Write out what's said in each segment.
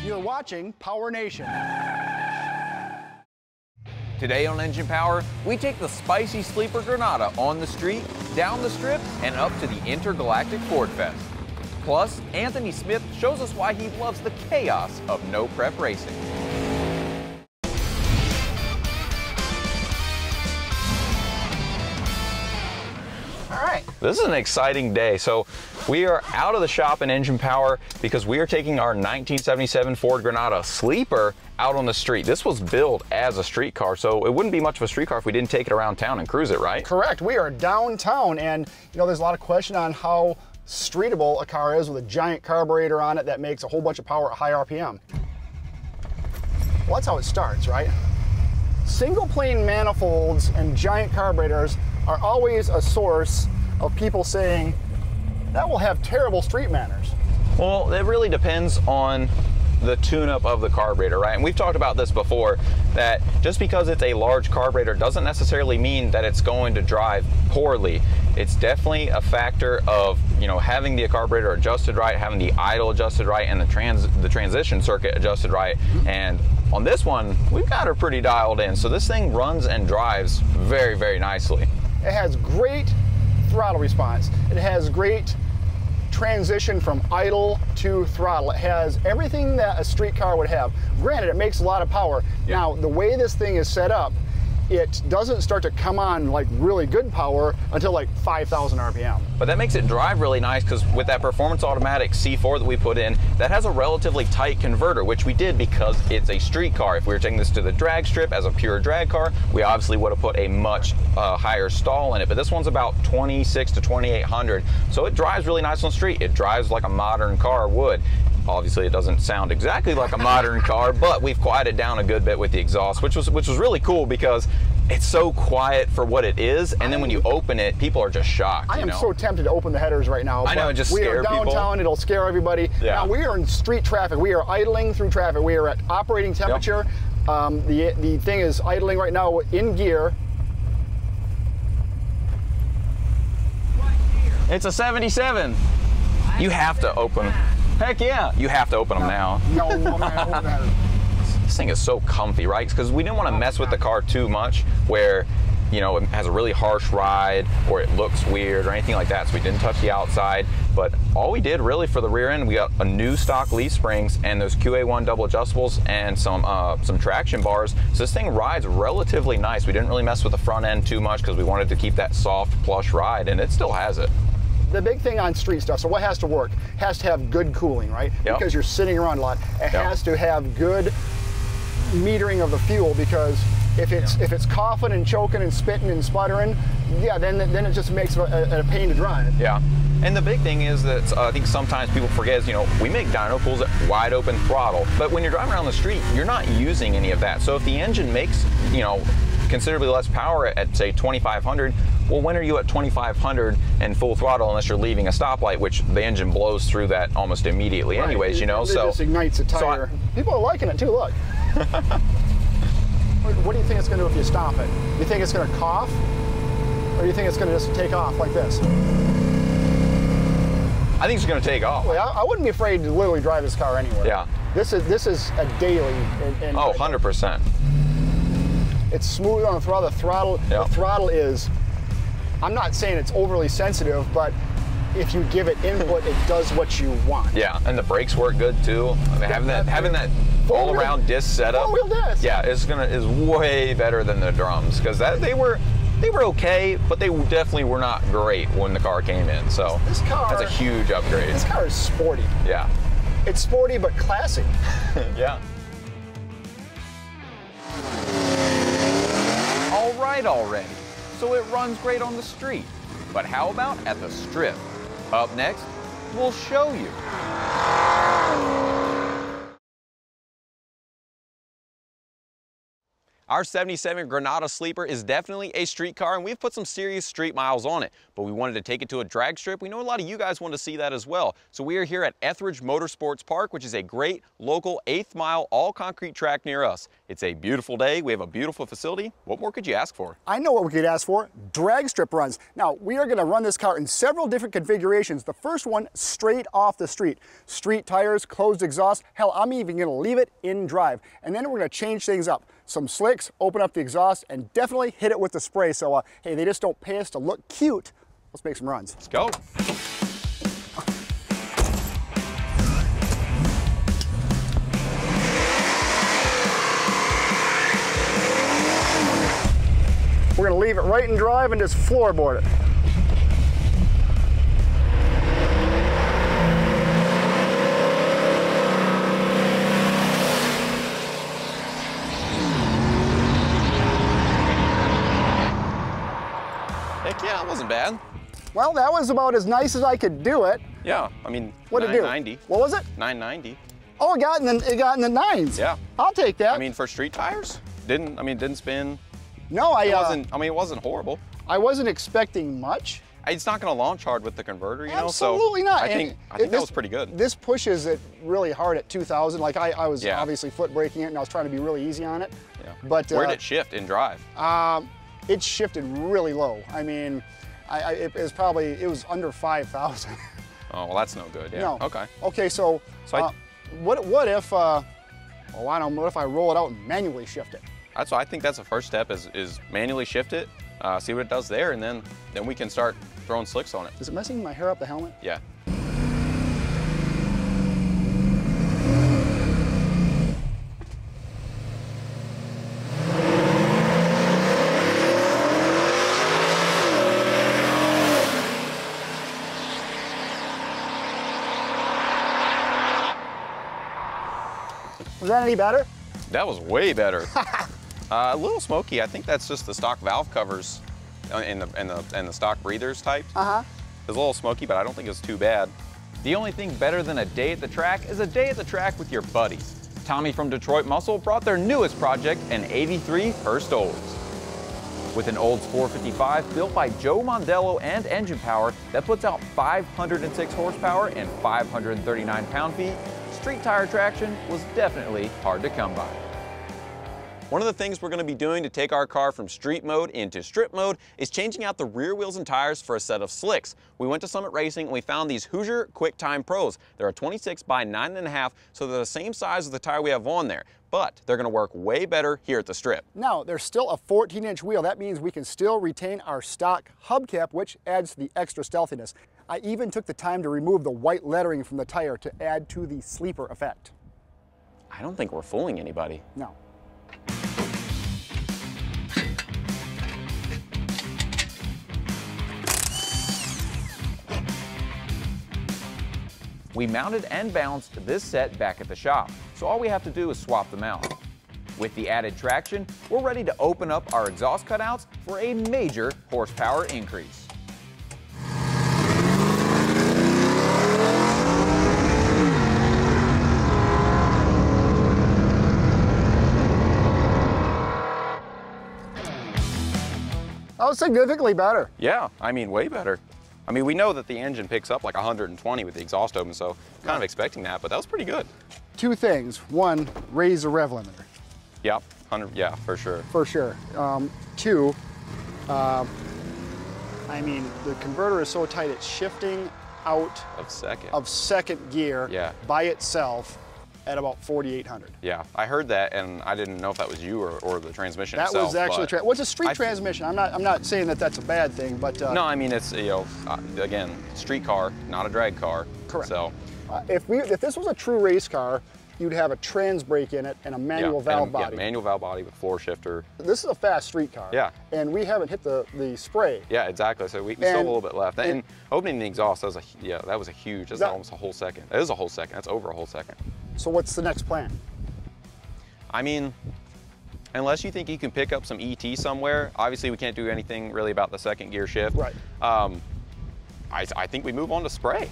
You're watching PowerNation. Today on Engine Power, we take the spicy sleeper Granada on the street, down the strip, and up to the Intergalactic Ford Fest. Plus, Anthony Smith shows us why he loves the chaos of no-prep racing. All right. This is an exciting day. So we are out of the shop in Engine Power because we are taking our 1977 Ford Granada sleeper out on the street. This was built as a street car, so it wouldn't be much of a street car if we didn't take it around town and cruise it, right? Correct. We are downtown, and you know, there's a lot of question on how streetable a car is with a giant carburetor on it that makes a whole bunch of power at high RPM. Well, that's how it starts, right? Single plane manifolds and giant carburetors are always a source of people saying that will have terrible street manners. Well, it really depends on the tune-up of the carburetor, right? And we've talked about this before, that just because it's a large carburetor doesn't necessarily mean that it's going to drive poorly. It's definitely a factor of, you know, having the carburetor adjusted right, having the idle adjusted right, and the transition circuit adjusted right. And on this one, we've got her pretty dialed in. So this thing runs and drives very, very nicely. It has great throttle response. It has great transition from idle to throttle. It has everything that a street car would have. Granted, it makes a lot of power. Yeah. Now, the way this thing is set up, it doesn't start to come on like really good power until like 5,000 RPM. But that makes it drive really nice because with that performance automatic C4 that we put in, that has a relatively tight converter, which we did because it's a street car. If we were taking this to the drag strip as a pure drag car, we obviously would have put a much higher stall in it. But this one's about 26 to 2,800. So it drives really nice on the street. It drives like a modern car would. Obviously, it doesn't sound exactly like a modern car, but we've quieted down a good bit with the exhaust, which was really cool because it's so quiet for what it is, and then when you open it, people are just shocked. I am so tempted to open the headers right now. I know, just scare people. We are downtown, it'll scare everybody. Yeah. Now, we are in street traffic. We are idling through traffic. We are at operating temperature. Yep. The thing is idling right now in gear. It's a 77. You have to open them. Heck yeah, you have to open them now. No, I'm not open that. This thing is so comfy, right? Because we didn't want to mess with the car too much where, you know, it has a really harsh ride or it looks weird or anything like that, so we didn't touch the outside. But all we did really for the rear end, we got a new stock leaf springs and those QA1 double adjustables and some traction bars. So this thing rides relatively nice. We didn't really mess with the front end too much because we wanted to keep that soft, plush ride, and it still has it. The big thing on street stuff, so what has to work? Has to have good cooling, right? Yep. Because you're sitting around a lot. It has to have good metering of the fuel, because if it's coughing and choking and spitting and sputtering, yeah, then it just makes it a pain to drive. Yeah. And the big thing is that I think sometimes people forget is, you know, we make dyno pools at wide open throttle, but when you're driving around the street, you're not using any of that. So if the engine makes, you know, considerably less power at say 2,500, well, when are you at 2,500 and full throttle unless you're leaving a stoplight, which the engine blows through that almost immediately anyways, you know? It just ignites the tire. People are liking it too, look. What do you think it's going to do if you stop it? Do you think it's going to cough? Or do you think it's going to just take off like this? I think it's going to take off. Well, I wouldn't be afraid to literally drive this car anywhere. Yeah. This is a daily. Oh, 100%. It's smooth on the throttle. The throttle is, I'm not saying it's overly sensitive, but if you give it input, it does what you want. Yeah, and the brakes work good too. I mean, having that all-around disc setup. Four-wheel disc. Yeah, is way better than the drums, because they were okay, but they definitely were not great when the car came in. So this car, that's a huge upgrade. This car is sporty. Yeah. It's sporty but classy. Yeah. All right already. So it runs great on the street. But how about at the strip? Up next, we'll show you. Our 77 Granada Sleeper is definitely a street car, and we've put some serious street miles on it, but we wanted to take it to a drag strip. We know a lot of you guys want to see that as well. So we are here at Etheridge Motorsports Park, which is a great local 8th mile all concrete track near us. It's a beautiful day. We have a beautiful facility. What more could you ask for? I know what we could ask for, drag strip runs. Now, we are going to run this car in several different configurations. The first one, straight off the street. Street tires, closed exhaust. Hell, I'm even going to leave it in drive. And then we're going to change things up. Some slicks, open up the exhaust, and definitely hit it with the spray. So, hey, they just don't pay us to look cute. Let's make some runs. Let's go. We're going to leave it right in drive and just floorboard it. Heck yeah, it wasn't bad. Well, that was about as nice as I could do it. Yeah, I mean, what did it do? 990. What was it? 990. Oh, it got in the nines. Yeah. I'll take that. I mean, for street tires, didn't spin. No, it wasn't horrible. I wasn't expecting much. It's not going to launch hard with the converter, you know. Absolutely not. I think that was pretty good. This pushes it really hard at 2,000. Like I was Yeah. obviously foot braking it, and I was trying to be really easy on it. Yeah. But where did it shift in drive? It shifted really low. I mean, it was under 5,000. Oh, well, that's no good. Yeah. No. Okay. Okay, so what if what if I roll it out and manually shift it? That's why I think that's the first step is manually shift it, see what it does there, and then we can start throwing slicks on it. Is it messing my hair up the helmet? Yeah. Was that any better? That was way better. A little smoky. I think that's just the stock valve covers and the stock breathers type. It was a little smoky, but I don't think it was too bad. The only thing better than a day at the track is a day at the track with your buddies. Tommy from Detroit Muscle brought their newest project, an '83 Hurst Olds. With an Olds 455 built by Joe Mondello and engine power that puts out 506 horsepower and 539 pound-feet, street tire traction was definitely hard to come by. One of the things we're going to be doing to take our car from street mode into strip mode is changing out the rear wheels and tires for a set of slicks. We went to Summit Racing and we found these Hoosier QuickTime Pros. They're a 26 by 9.5, so they're the same size as the tire we have on there, but they're going to work way better here at the strip. Now, there's still a 14-inch wheel. That means we can still retain our stock hubcap, which adds to the extra stealthiness. I even took the time to remove the white lettering from the tire to add to the sleeper effect. I don't think we're fooling anybody. No. We mounted and balanced this set back at the shop, so all we have to do is swap them out. With the added traction, we're ready to open up our exhaust cutouts for a major horsepower increase. That was significantly better. Yeah, I mean, way better. I mean, we know that the engine picks up like 120 with the exhaust open, so kind of expecting that, but that was pretty good. Two things. One, raise the rev limiter. Yep, 100, yeah, for sure. For sure. Two, I mean, the converter is so tight, it's shifting out of second gear by itself at about 4,800. Yeah, I heard that, and I didn't know if that was you or the transmission that itself. That was actually what's a street transmission? I'm not saying that that's a bad thing, but no, I mean it's again, street car, not a drag car. Correct. So if this was a true race car, you'd have a trans brake in it and a manual valve body. Yeah, manual valve body with floor shifter. This is a fast street car. Yeah. And we haven't hit the spray. Yeah, exactly. So we still have a little bit left. And opening the exhaust, that was a huge. That's almost a whole second. It is a whole second. That's over a whole second. So what's the next plan? I mean, unless you think you can pick up some ET somewhere, obviously we can't do anything really about the second gear shift. Right. I think we move on to spray.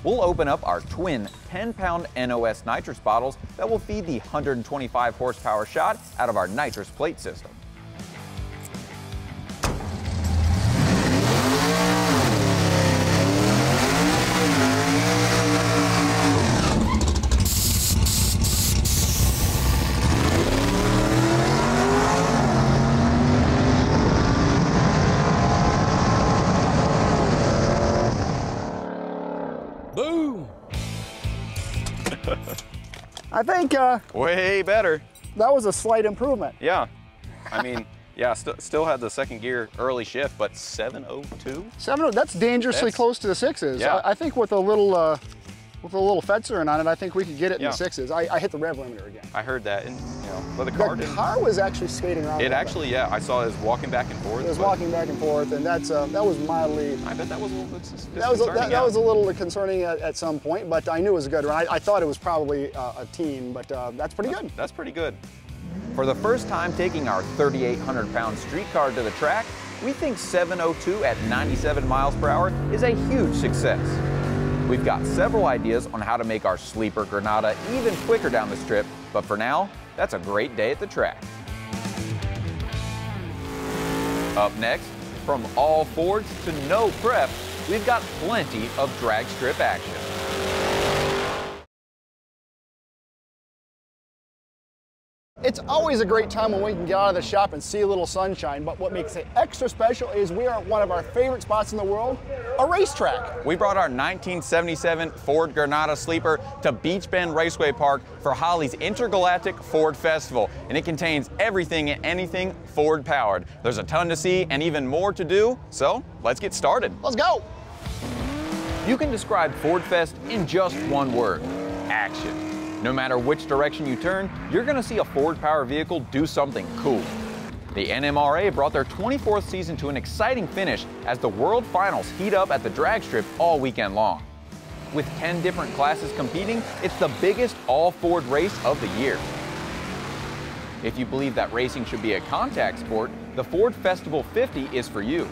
we'll open up our twin 10-pound NOS nitrous bottles that will feed the 125 horsepower shot out of our nitrous plate system. Boom! I think Way better. that was a slight improvement. Yeah. I mean, yeah, still had the second gear early shift, but 702? 7, that's dangerously That's- close to the 6s. Yeah. I think with a little Fetzerin on it, I think we could get it in Yeah. the 6s. I hit the rev limiter again. I heard that, and but the car The didn't. car was actually skating around. a It little actually, yeah, I saw it was walking back and forth. bit. It was but walking back and forth, and that was mildly. I bet that was a little bit That was disconcerting, a little concerning at some point, but I knew it was a good run. I thought it was probably a teen, but that's pretty good. That's pretty good. For the first time taking our 3,800-pound street car to the track, we think 702 at 97 miles per hour is a huge success. We've got several ideas on how to make our sleeper Granada even quicker down the strip, but for now, that's a great day at the track. Up next, from all Fords to no prep, we've got plenty of drag strip action. It's always a great time when we can get out of the shop and see a little sunshine, but what makes it extra special is we are at one of our favorite spots in the world, a racetrack. We brought our 1977 Ford Granada sleeper to Beach Bend Raceway Park for Holly's Intergalactic Ford Festival, and it contains everything and anything Ford powered. There's a ton to see and even more to do, so let's get started. Let's go. You can describe Ford Fest in just one word: action. No matter which direction you turn, you're going to see a Ford power vehicle do something cool. The NMRA brought their 24th season to an exciting finish as the World Finals heat up at the drag strip all weekend long. With 10 different classes competing, it's the biggest all-Ford race of the year. If you believe that racing should be a contact sport, the Ford Festival 50 is for you.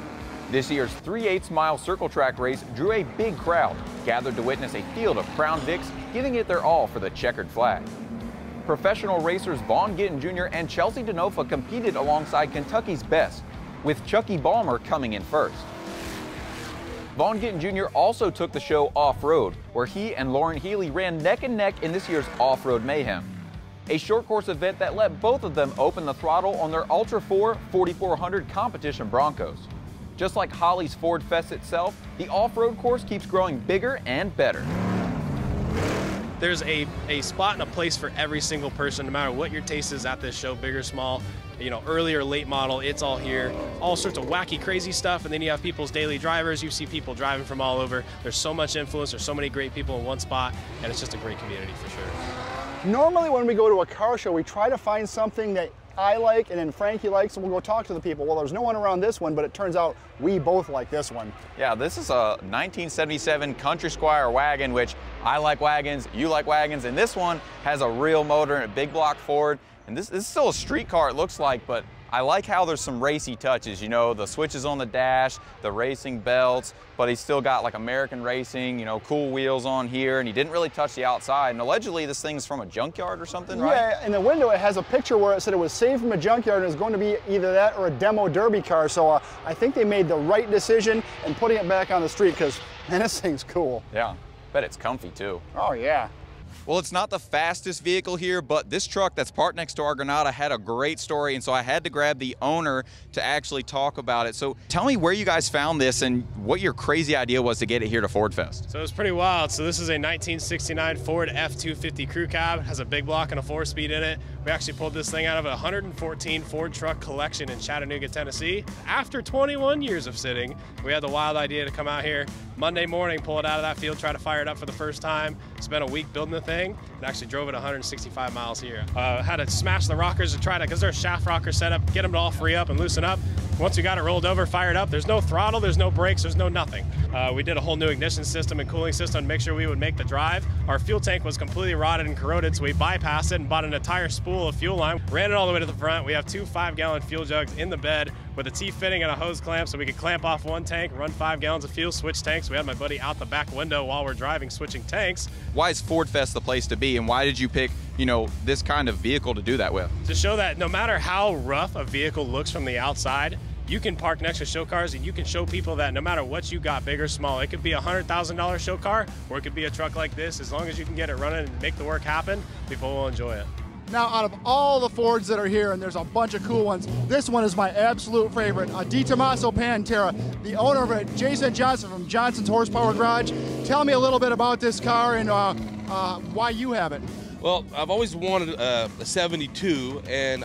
This year's 3/8-mile circle track race drew a big crowd, gathered to witness a field of Crown Vics giving it their all for the checkered flag. Professional racers Vaughn Gittin Jr. and Chelsea DeNofa competed alongside Kentucky's best, with Chucky Balmer coming in first. Vaughn Gittin Jr. also took the show off-road, where he and Lauren Healy ran neck and neck in this year's Off-Road Mayhem, a short course event that let both of them open the throttle on their Ultra 4 4400 competition Broncos. Just like Holly's Ford Fest itself, the off-road course keeps growing bigger and better. There's a spot and a place for every single person, no matter what your taste is at this show, big or small, early or late model, it's all here. All sorts of wacky, crazy stuff, and then you have people's daily drivers. You see people driving from all over. There's so much influence, there's so many great people in one spot, and it's just a great community for sure. Normally when we go to a car show, we try to find something that I like and then Frankie likes, and we'll go talk to the people. Well, there's no one around this one, but it turns out we both like this one. Yeah, this is a 1977 Country Squire wagon, which I like wagons, you like wagons, and this one has a real motor and a big block Ford. And this is still a street car, it looks like, but I like how there's some racy touches, the switches on the dash, the racing belts, but he's still got like American racing, cool wheels on here, and he didn't really touch the outside. And allegedly this thing's from a junkyard or something, right? Yeah, in the window it has a picture where it said it was saved from a junkyard and it's going to be either that or a demo derby car. So I think they made the right decision in putting it back on the street, because, man, this thing's cool. Yeah, bet it's comfy too. Oh, yeah. Well, it's not the fastest vehicle here, but this truck that's parked next to our Granada had a great story, and so I had to grab the owner to actually talk about it. So tell me where you guys found this and what your crazy idea was to get it here to Ford Fest. So it was pretty wild. So this is a 1969 Ford F-250 crew cab. It has a big block and a 4-speed in it. We actually pulled this thing out of a 114 Ford truck collection in Chattanooga, Tennessee. After 21 years of sitting, we had the wild idea to come out here Monday morning, pull it out of that field, try to fire it up for the first time, spent a week building the thing, and actually drove it 165 miles here. Had to smash the rockers to try to, because they're shaft rocker setup, get them to all free up and loosen up. Once we got it rolled over, fired up, there's no throttle, there's no brakes, there's no nothing. We did a whole new ignition system and cooling system to make sure we would make the drive. Our fuel tank was completely rotted and corroded, so we bypassed it and bought an entire spool of fuel line, ran it all the way to the front. We have 2 5-gallon fuel jugs in the bed with a T-fitting and a hose clamp, so we could clamp off one tank, run 5 gallons of fuel, switch tanks. We had my buddy out the back window while we're driving, switching tanks. Why is Ford Fest the place to be, and why did you pick, you know, this kind of vehicle to do that with? To show that no matter how rough a vehicle looks from the outside, you can park next to show cars and you can show people that no matter what you got, big or small, it could be a $100,000 show car or it could be a truck like this. As long as you can get it running and make the work happen, people will enjoy it. Now, out of all the Fords that are here, and there's a bunch of cool ones, this one is my absolute favorite, a Di Tommaso Pantera. The owner of it, Jason Johnson from Johnson's Horsepower Garage. Tell me a little bit about this car and why you have it. Well, I've always wanted a 72, and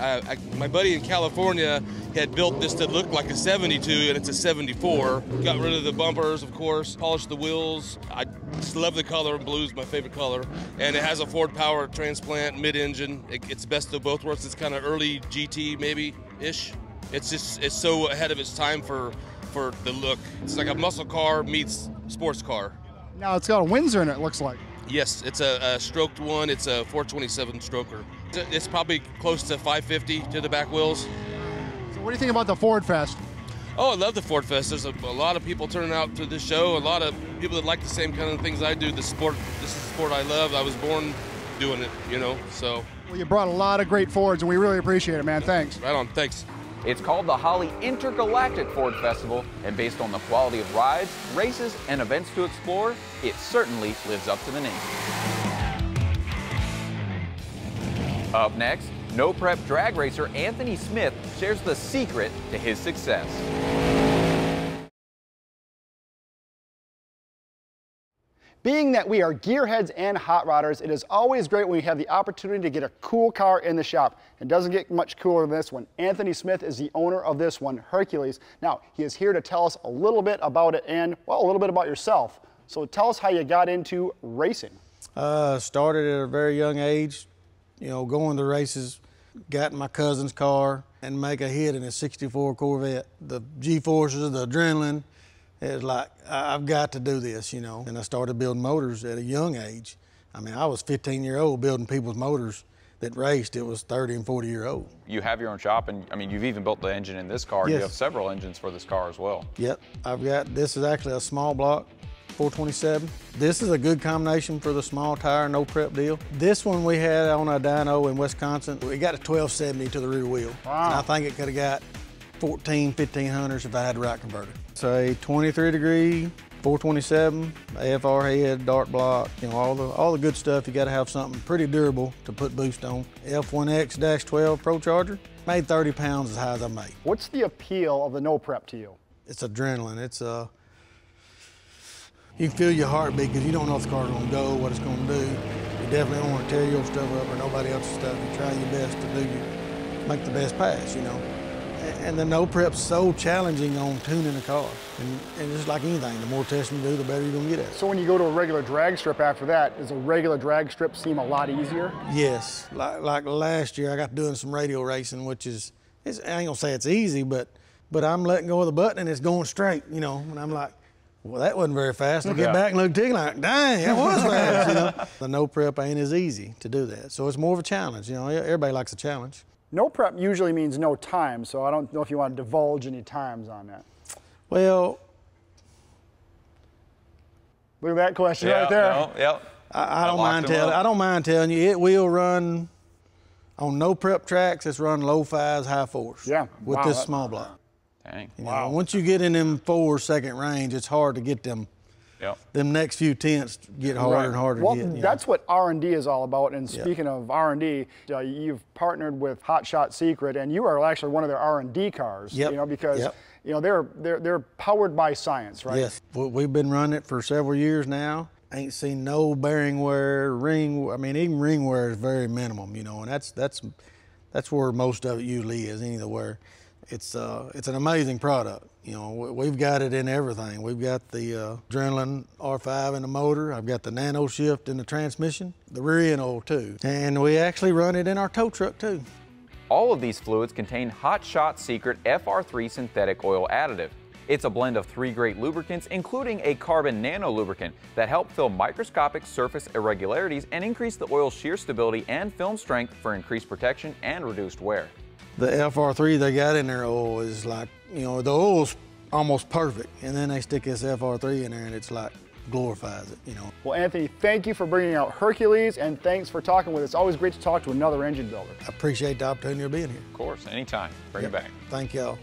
my buddy in California had built this to look like a 72, and it's a 74. Got rid of the bumpers, of course, polished the wheels. I just love the color. Blue's my favorite color. And it has a Ford Power transplant mid-engine. It's best of both worlds. It's kind of early GT, maybe-ish. It's so ahead of its time for the look. It's like a muscle car meets sports car. Now, it's got a Windsor in it, looks like. Yes, it's a stroked one. It's a 427 stroker. It's probably close to 550 to the back wheels. So what do you think about the Ford Fest? Oh, I love the Ford Fest. There's a lot of people turning out to this show. A lot of people that like the same kind of things I do. This is the sport I love. I was born doing it, you know, so. Well, you brought a lot of great Fords, and we really appreciate it, man. Thanks. Right on, thanks. It's called the Holly Intergalactic Ford Festival, and based on the quality of rides, races, and events to explore, it certainly lives up to the name. Up next, no prep drag racer Anthony Smith shares the secret to his success. Being that we are gearheads and hot rodders, it is always great when we have the opportunity to get a cool car in the shop. It doesn't get much cooler than this one. Anthony Smith is the owner of this one, Hercules. Now, he is here to tell us a little bit about it and, well, a little bit about yourself. So tell us how you got into racing. Started at a very young age, you know, going to races, got in my cousin's car and make a hit in a 64 Corvette. The G-forces, the adrenaline. It was like, I've got to do this, you know. And I started building motors at a young age. I mean, I was 15-year-old building people's motors that raced. It was 30 and 40-year-old. You have your own shop, and I mean, you've even built the engine in this car. Yes. You have several engines for this car as well. Yep, this is actually a small block, 427. This is a good combination for the small tire, no prep deal. This one we had on a dyno in Wisconsin. We got a 1270 to the rear wheel. Wow. And I think it could have got 1500s if I had the right converter. It's a 23-degree, 427, AFR head, dart block, you know, all the good stuff. You got to have something pretty durable to put boost on. F1X-12 Pro Charger, made 30 pounds as high as I made. What's the appeal of the no prep to you? It's adrenaline. It's you can feel your heartbeat because you don't know if the car's going to go, what it's going to do. You definitely don't want to tear your stuff up or nobody else's stuff. You try your best to make the best pass, you know. And the no prep's so challenging on tuning the car. And just like anything, the more testing you do, the better you're gonna get at it. So when you go to a regular drag strip after that, does a regular drag strip seem a lot easier? Yes, like last year I got doing some radial racing, which is, I ain't gonna say it's easy, but I'm letting go of the button and it's going straight, you know, and I'm like, well, that wasn't very fast. I get back and look at it like, dang, that was fast, you know. The no prep ain't as easy to do that. So it's more of a challenge, you know, everybody likes a challenge. No prep usually means no time, so I don't know if you want to divulge any times on that. Well, look at that question right there. No, yep. I don't mind telling you, it will run on no prep tracks. It's run low fives, high fours. Yeah. With this small block. Dang. You know, once you get in them 4 second range, it's hard to get them. Yep. Them next few tenths get harder and harder well, to get. That's what R&D is all about. And speaking of R&D, you've partnered with Hot Shot Secret, and you are actually one of their R&D cars. Yep. You know, because you know they're powered by science, right? Yes. We've been running it for several years now. Ain't seen no bearing wear, ring. I mean, even ring wear is very minimum. You know, and that's where most of it usually is. Any of the wear. It's an amazing product. You know, we've got it in everything. We've got the Adrenaline R5 in the motor. I've got the Nano Shift in the transmission, the rear end oil too. And we actually run it in our tow truck too. All of these fluids contain Hot Shot Secret FR3 synthetic oil additive. It's a blend of 3 great lubricants, including a carbon nano lubricant that help fill microscopic surface irregularities and increase the oil's shear stability and film strength for increased protection and reduced wear. The FR3 they got in their oil is like, you know, the oil's almost perfect, and then they stick this FR3 in there and it's like glorifies it, you know. Well, Anthony, thank you for bringing out Hercules, and thanks for talking with us. It's always great to talk to another engine builder. I appreciate the opportunity of being here. Of course, anytime. Bring it back. Thank y'all.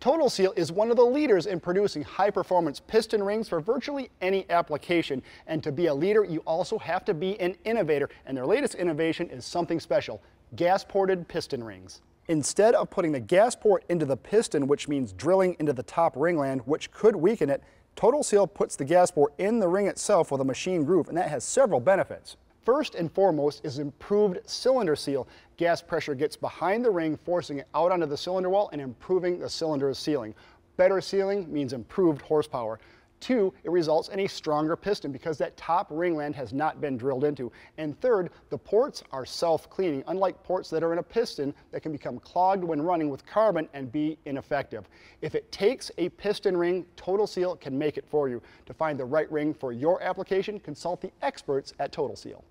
Total Seal is one of the leaders in producing high-performance piston rings for virtually any application. And to be a leader, you also have to be an innovator. And their latest innovation is something special: gas-ported piston rings. Instead of putting the gas port into the piston, which means drilling into the top ringland, which could weaken it, Total Seal puts the gas port in the ring itself with a machine groove, and that has several benefits. First and foremost is improved cylinder seal. Gas pressure gets behind the ring, forcing it out onto the cylinder wall and improving the cylinder's sealing. Better sealing means improved horsepower. 2, it results in a stronger piston because that top ringland has not been drilled into. And third, the ports are self-cleaning, unlike ports that are in a piston that can become clogged when running with carbon and be ineffective. If it takes a piston ring, Total Seal can make it for you. To find the right ring for your application, consult the experts at Total Seal.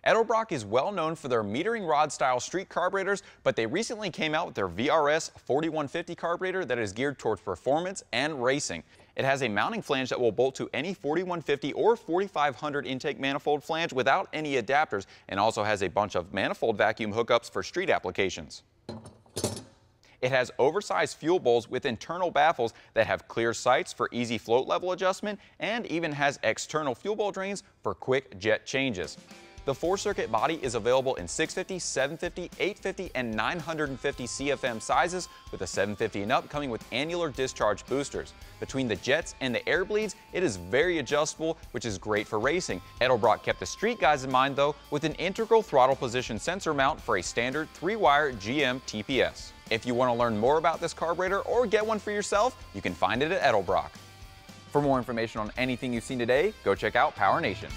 Edelbrock is well known for their metering rod style street carburetors, but they recently came out with their VRS 4150 carburetor that is geared towards performance and racing. It has a mounting flange that will bolt to any 4150 or 4500 intake manifold flange without any adapters, and also has a bunch of manifold vacuum hookups for street applications. It has oversized fuel bowls with internal baffles that have clear sights for easy float level adjustment, and even has external fuel bowl drains for quick jet changes. The 4-circuit body is available in 650, 750, 850, and 950 CFM sizes, with a 750 and up coming with annular discharge boosters. Between the jets and the air bleeds, it is very adjustable, which is great for racing. Edelbrock kept the street guys in mind though, with an integral throttle position sensor mount for a standard 3-wire GM TPS. If you want to learn more about this carburetor or get one for yourself, you can find it at Edelbrock. For more information on anything you've seen today, go check out PowerNation.